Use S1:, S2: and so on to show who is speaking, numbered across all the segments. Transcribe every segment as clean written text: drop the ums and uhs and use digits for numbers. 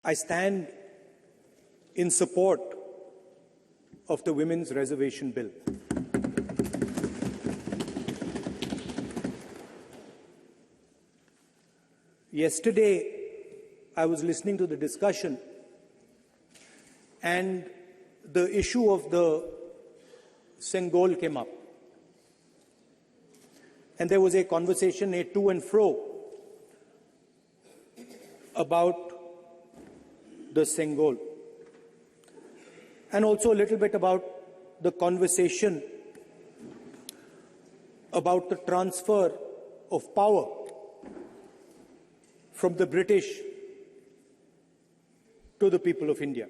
S1: I stand in support of the Women's Reservation Bill. Yesterday, I was listening to the discussion, and the issue of the Sengol came up. And there was a conversation, a to and fro, about the Sengol, and also a little bit about the conversation about the transfer of power from the British to the people of India.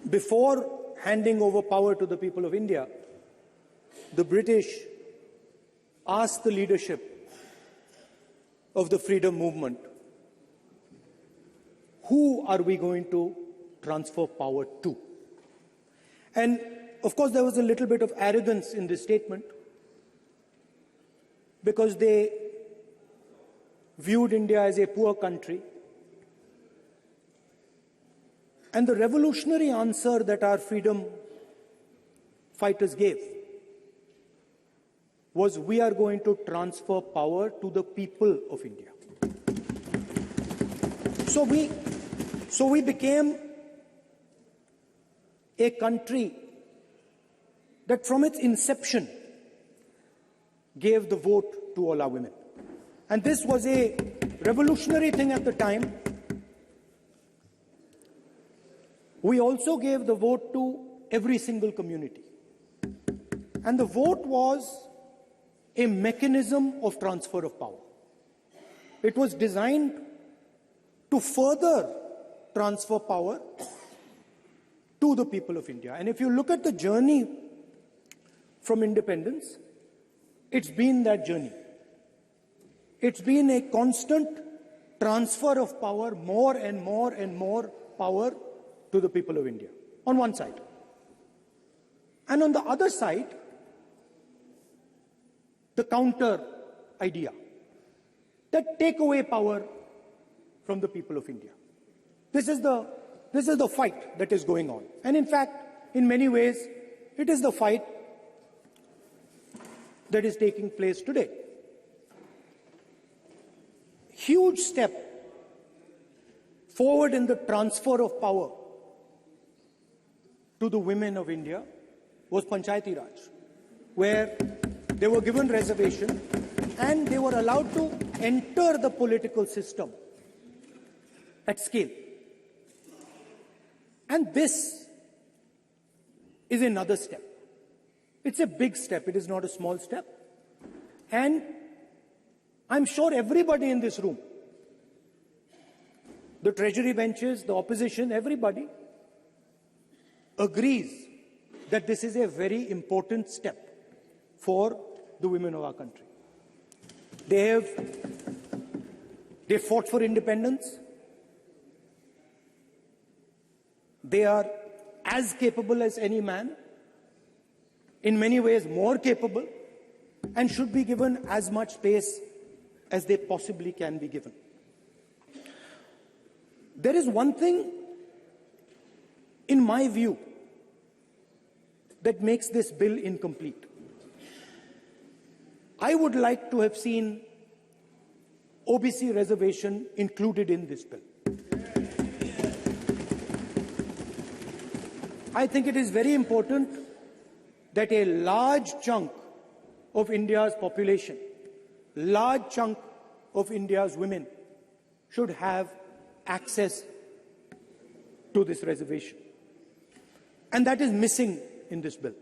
S1: Before handing over power to the people of India, the British asked the leadership of the freedom movement, who are we going to transfer power to? And of course, there was a little bit of arrogance in this statement, because they viewed India as a poor country. And the revolutionary answer that our freedom fighters gave was, we are going to transfer power to the people of India. So we became a country that from its inception gave the vote to all our women. And this was a revolutionary thing at the time. We also gave the vote to every single community. And the vote was a mechanism of transfer of power. It was designed to further transfer power to the people of India. And if you look at the journey from independence, it's been that journey. It's been a constant transfer of power, more and more and more power to the people of India, on one side. And on the other side, the counter idea, that take away power from the people of India. This is the fight that is going on. And in fact, in many ways, it is the fight that is taking place today. Huge step forward in the transfer of power to the women of India was Panchayati Raj, where they were given reservation and they were allowed to enter the political system at scale. And this is another step. It's a big step. It is not a small step. And I'm sure everybody in this room, the treasury benches, the opposition, everybody agrees that this is a very important step for the women of our country. They fought for independence. They are as capable as any man, in many ways more capable, and should be given as much space as they possibly can be given. There is one thing, in my view, that makes this bill incomplete. I would like to have seen OBC reservation included in this bill. I think it is very important that a large chunk of India's population, large chunk of India's women should have access to this reservation. And that is missing in this bill.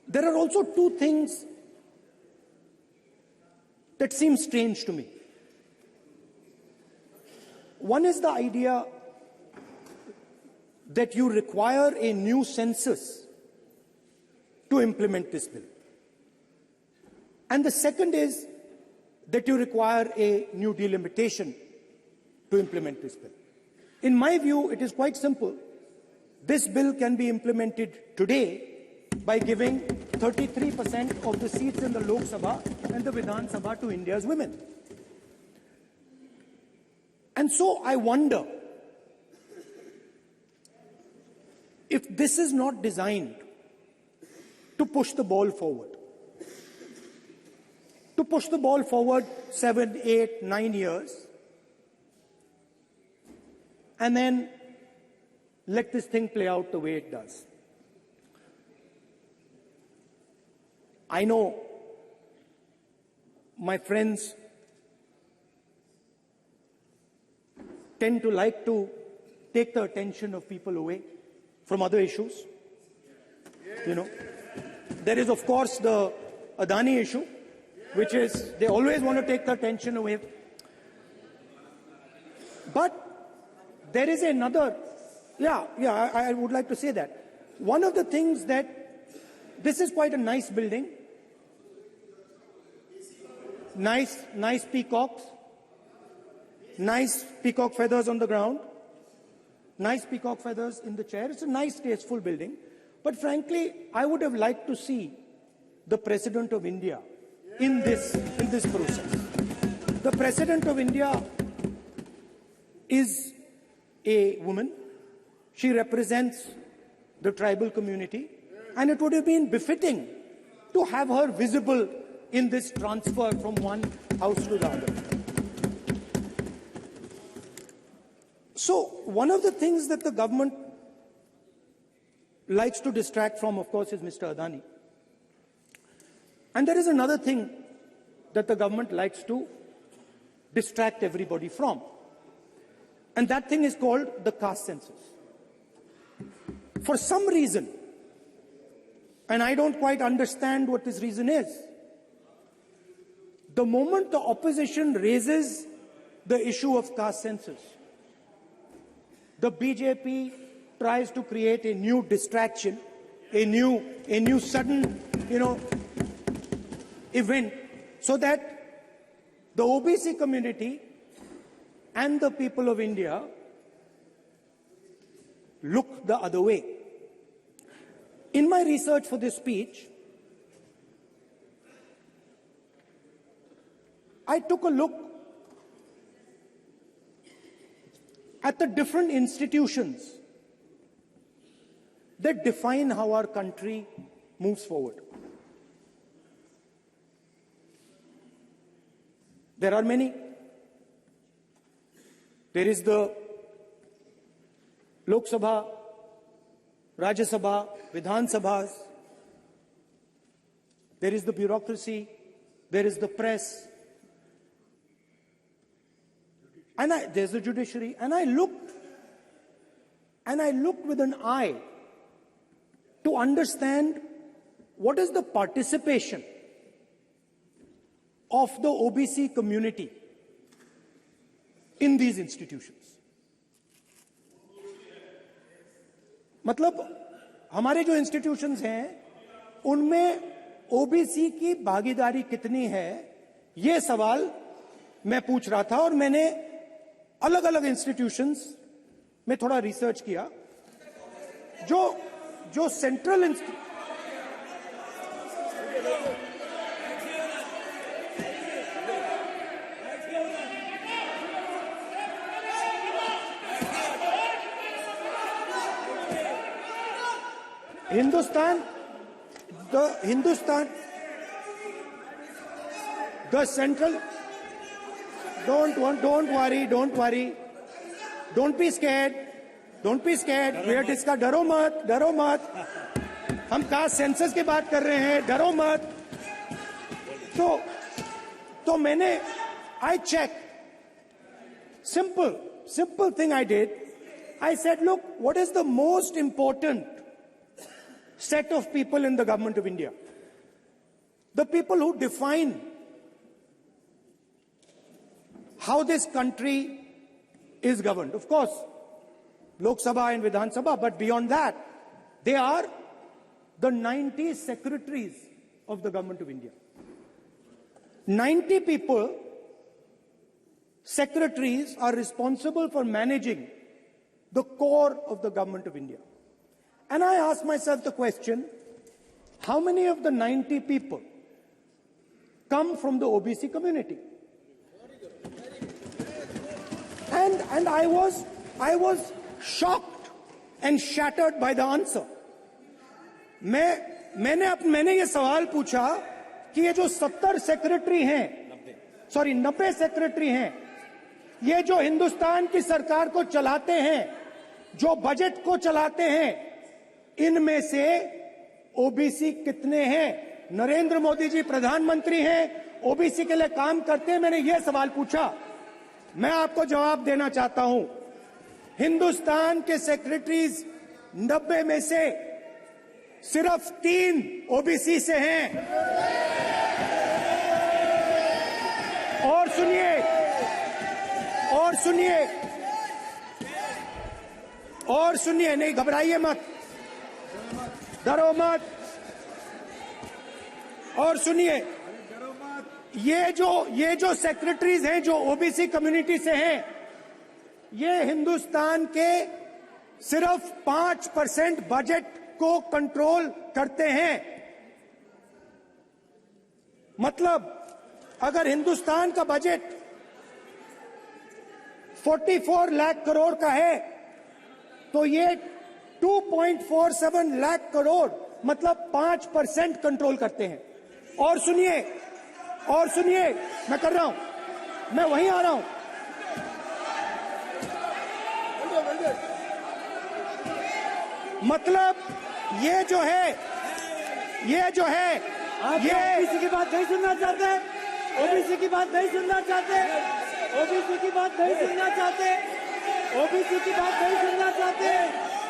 S1: There are also two things that seem strange to me. One is the idea that you require a new census to implement this bill. And the second is that you require a new delimitation to implement this bill. In my view, it is quite simple. This bill can be implemented today by giving 33% of the seats in the Lok Sabha and the Vidhan Sabha to India's women. And so I wonder if this is not designed to push the ball forward. To push the ball forward 7, 8, 9 years, and then let this thing play out the way it does. I know my friends tend to like to take the attention of people away from other issues. You know, there is, of course, the Adani issue, which is they always want to take the attention away. But there is another, I would like to say that. One of the things that, this is quite a nice building, nice peacocks, nice peacock feathers on the ground, nice peacock feathers in the chair. It's a nice, tasteful building. But frankly, I would have liked to see the President of India in this process. The President of India is a woman. She represents the tribal community, and it would have been befitting to have her visible in this transfer from one house to the other. So one of the things that the government likes to distract from, of course, is Mr. Adani. And there is another thing that the government likes to distract everybody from. And that thing is called the caste census. For some reason, and I don't quite understand what this reason is, the moment the opposition raises the issue of caste census, the BJP tries to create a new distraction, a new sudden, event, so that the OBC community and the people of India look the other way. In my research for this speech, I took a look at the different institutions that define how our country moves forward. There are many. There is the Lok Sabha, Rajya Sabha, Vidhan Sabhas. There is the bureaucracy. There is the press. And there's the judiciary. And I looked with an eye to understand what is the participation of the OBC community in these institutions. मतलब हमारे जो institutions हैं उनमें OBC की भागीदारी कितनी है, ये सवाल मैं पूछ रहा था और मैंने अलग अलग इंस्टीट्यूशंस में थोड़ा रिसर्च किया. जो central the central, don't worry, don't be scared, we are discussing, डरो मत, हम कास्ट सेंसस की बात कर रहे हैं, डरो मत. तो मैंने, I checked, simple thing I did. I said, look, what is the most important set of people in the government of India? The people who define how this country is governed. Of course, Lok Sabha and Vidhan Sabha, but beyond that, they are the 90 secretaries of the government of India. 90 people, secretaries, are responsible for managing the core of the government of India. And I asked myself the question, how many of the 90 people come from the OBC community? And I was shocked and shattered by the answer. मैंने ये सवाल पूछा कि ये जो 70 secretary हैं, 90 secretary हैं, ये जो हिंदुस्तान की सरकार को चलाते हैं, जो बजट को चलाते हैं, इनमें से ओबीसी कितने हैं? नरेंद्र मोदी जी प्रधानमंत्री हैं, ओबीसी के लिए काम करते हैं। मैंने ये सवाल पूछा। मैं आपको जवाब देना चाहता हूं, हिंदुस्तान के सेक्रेटरीज 90 में से सिर्फ 3 ओबीसी से हैं। और सुनिए, नहीं घबराइए मत, डरो मत। और सुनिए, ये जो सेक्रेटरीज हैं जो ओबीसी कम्युनिटी से हैं, ये हिंदुस्तान के सिर्फ 5% बजट को कंट्रोल करते हैं। मतलब अगर हिंदुस्तान का बजट 44 लाख करोड़ का है, तो ये 2.47 लाख करोड़ मतलब 5% कंट्रोल करते हैं। और सुनिए, मैं कर रहा हूं, मैं वहीं आ रहा हूं। मतलब ये जो है
S2: ओबीसी की बात नहीं सुनना चाहते, ओबीसी की बात नहीं सुनना चाहते, ओबीसी की बात नहीं सुनना चाहते, ओबीसी की बात नहीं सुनना चाहते।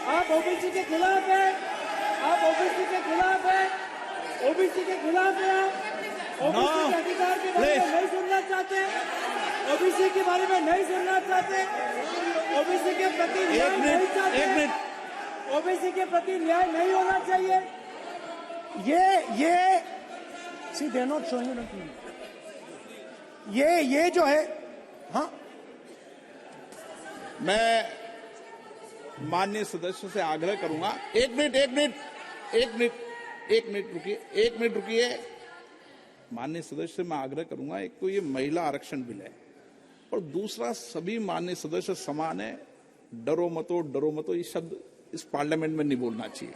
S2: आप ओबीसी के खिलाफ हैं, आप ओबीसी के खिलाफ हैं, ओबीसी के खिलाफ हैं, ओबीसी के अधिकार के बारे में नहीं सुनना चाहते, ओबीसी के बारे में नहीं सुनना चाहते, ओबीसी के प्रति न्याय नहीं चाहते, ओबीसी के प्रति न्याय नहीं होना चाहिए।
S1: ये सी दे नॉट शोइंग ये जो है। हाँ,
S3: मैं माननीय सदस्यों से आग्रह करूंगा, एक मिनट रुकिए। माननीय सदस्य से मैं आग्रह करूंगा, एक तो ये महिला आरक्षण बिल है, और दूसरा सभी माननीय सदस्य समान है। डरो मतो ये शब्द इस पार्लियामेंट में नहीं बोलना चाहिए।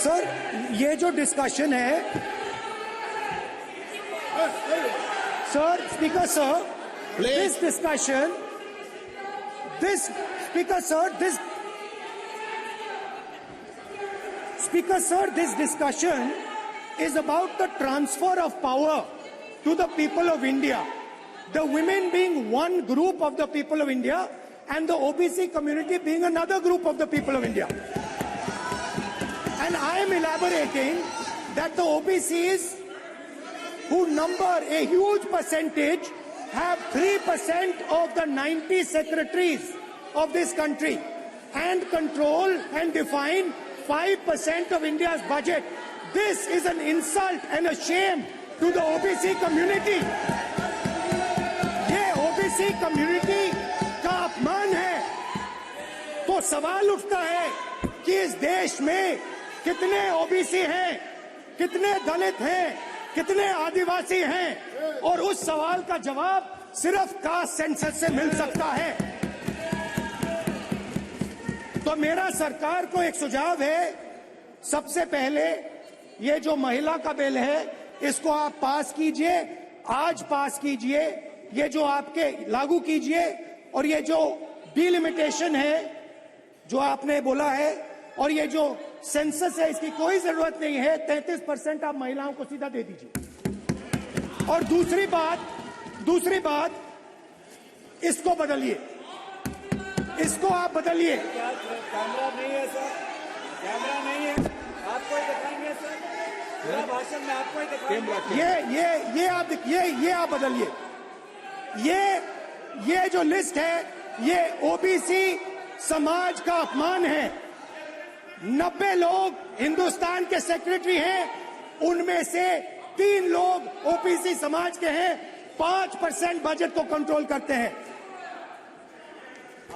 S1: सर, ये जो डिस्कशन है, sir, speaker sir, this discussion, this discussion is about the transfer of power to the people of India. The women being one group of the people of India and the OBC community being another group of the people of India. And I am elaborating that the OBCs, who number a huge percentage, have 3% of the 90 secretaries of this country and control and define 5% of India's budget. This is an insult and a shame to the OBC community. ये OBC community का अपमान है। तो सवाल उठता है कि इस देश में कितने ओबीसी हैं, कितने दलित हैं, कितने आदिवासी हैं, और उस सवाल का जवाब सिर्फ कास्ट सेंसस से मिल सकता है। तो मेरा सरकार को एक सुझाव है, सबसे पहले ये जो महिला का बिल है, इसको आप पास कीजिए, आज पास कीजिए, ये जो आपके लागू कीजिए, और ये जो डिलिमिटेशन है जो आपने बोला है, और ये जो सेंसस है, इसकी कोई जरूरत नहीं है। 33% आप महिलाओं को सीधा दे दीजिए। और दूसरी बात, इसको बदलिए, इसको आप बदलिए।
S2: कैमरा नहीं है सर, कैमरा नहीं है, आपको ही दिखाएंगे सर, पूरा भाषण में आपको ही दिखाएंगे।
S1: ये आप बदलिए। ये जो लिस्ट है, ये ओबीसी समाज का अपमान है। 90 लोग हिंदुस्तान के सेक्रेटरी हैं, उनमें से 3 लोग ओबीसी समाज के हैं, 5% बजट को कंट्रोल करते हैं।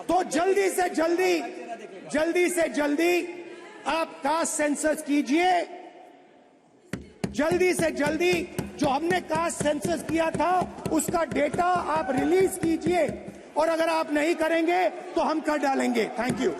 S1: तो जल्दी से जल्दी आप कास्ट सेंसस कीजिए, जल्दी से जल्दी जो हमने कास्ट सेंसस किया था उसका डेटा आप रिलीज कीजिए, और अगर आप नहीं करेंगे तो हम कर डालेंगे। Thank you.